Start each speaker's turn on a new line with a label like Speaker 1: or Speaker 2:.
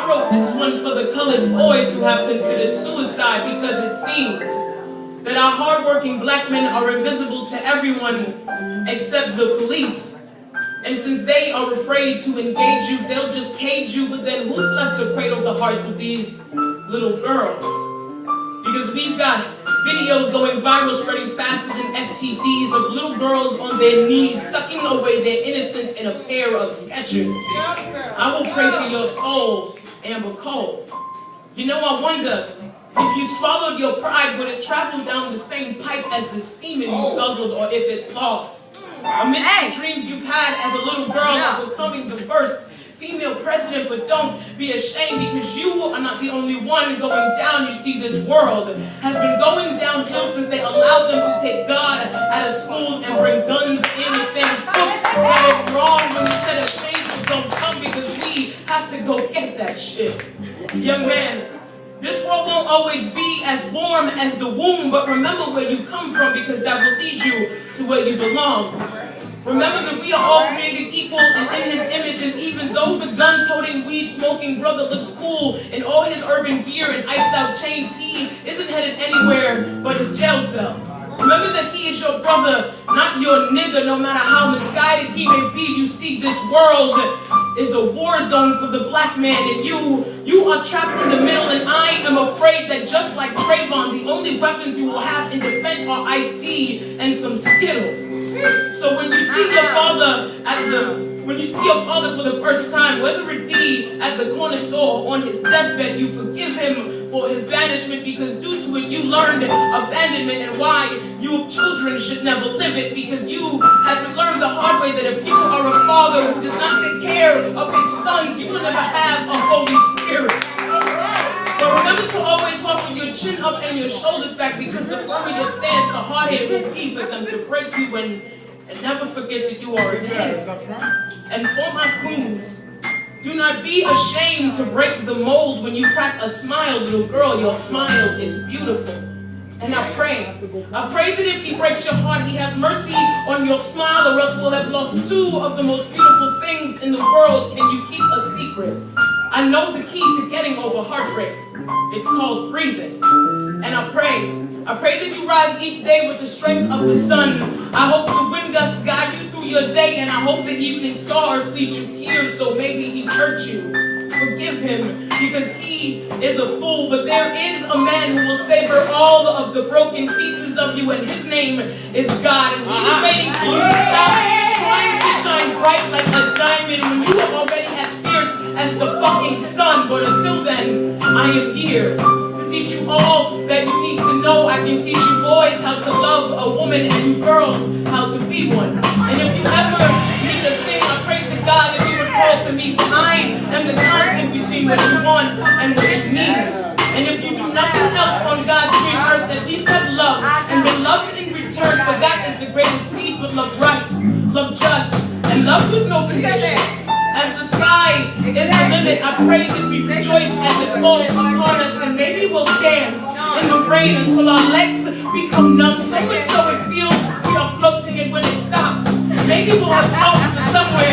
Speaker 1: I wrote this one for the colored boys who have considered suicide because it seems that our hardworking black men are invisible to everyone except the police. And since they are afraid to engage you, they'll just cage you, but then who's left to cradle the hearts of these little girls? Because we've got videos going viral, spreading faster than STDs of little girls on their knees, sucking away their innocence in a pair of Skechers. I will pray for your soul, Amber Cole. You know, I wonder, if you swallowed your pride, would it travel down the same pipe as the semen you guzzled, or if it's lost? Amidst the dreams you've had as a little girl of becoming the first female president, but don't be ashamed because you are not the only one going down. You see, this world has been going downhill since they allowed them to take God out of schools and bring guns in the same book. That is wrong when you said ashamed, don't come because we have to go get that shit. Young man, this world won't always be as warm as the womb, but remember where you come from because that will lead you to where you belong. Remember that we are all created equal and in His image, and even though the gun-toting, weed-smoking brother looks cool in all his urban gear and iced-out chains, he isn't headed anywhere but a jail cell. Remember that he is your brother, not your nigga, no matter how misguided he may be. You see, this world is a war zone for the black man, and you are trapped in the middle, and I am afraid that just like Trayvon, the only weapons you will have in defense are iced tea and some Skittles. So when you see your father for the first time, whether it be at the corner store or on his deathbed, you forgive him for his banishment because due to it you learned abandonment and why you children should never live it, because you had to learn the hard way that if you are a father who does not take care of his sons, you will never have a Holy Spirit. But remember to always walk with your chin up and your shoulders back, because the firmer your stance, the harder it will be for them to break you, and never forget that you are a kid. And for my queens, do not be ashamed to break the mold when you crack a smile, little girl. Your smile is beautiful. And I pray that if He breaks your heart, He has mercy on your smile, or else we'll have lost two of the most beautiful things in the world. Can you keep a secret? I know the key to getting over heartbreak. It's called breathing. And I pray that you rise each day with the strength of the sun. I hope the wind gusts guide you through your day, and I hope the evening stars lead you here, so maybe He's hurt you. Forgive him, because he is a fool, but there is a man who will savor all of the broken pieces of you, and his name is God, and He is waiting for you to stop trying to shine bright like a diamond when you are already as fierce as the fucking sun. But until then, I am here to teach you all that you need to know. I can teach you boys how to love a woman and you girls how to be one. And if you ever need to sing, I pray to God that you would call to me, for I am the constant between what you want and what you need. And if you do nothing else on God's green earth, at least have love and be loved in return, for that is the greatest deed. But love right, love just, and love with no conditions. As the sky is the limit, I pray that we rejoice as it falls upon us, and maybe we'll dance in the rain until our legs become numb, so much so it feels we are floating, and when it stops, maybe we'll have flown to somewhere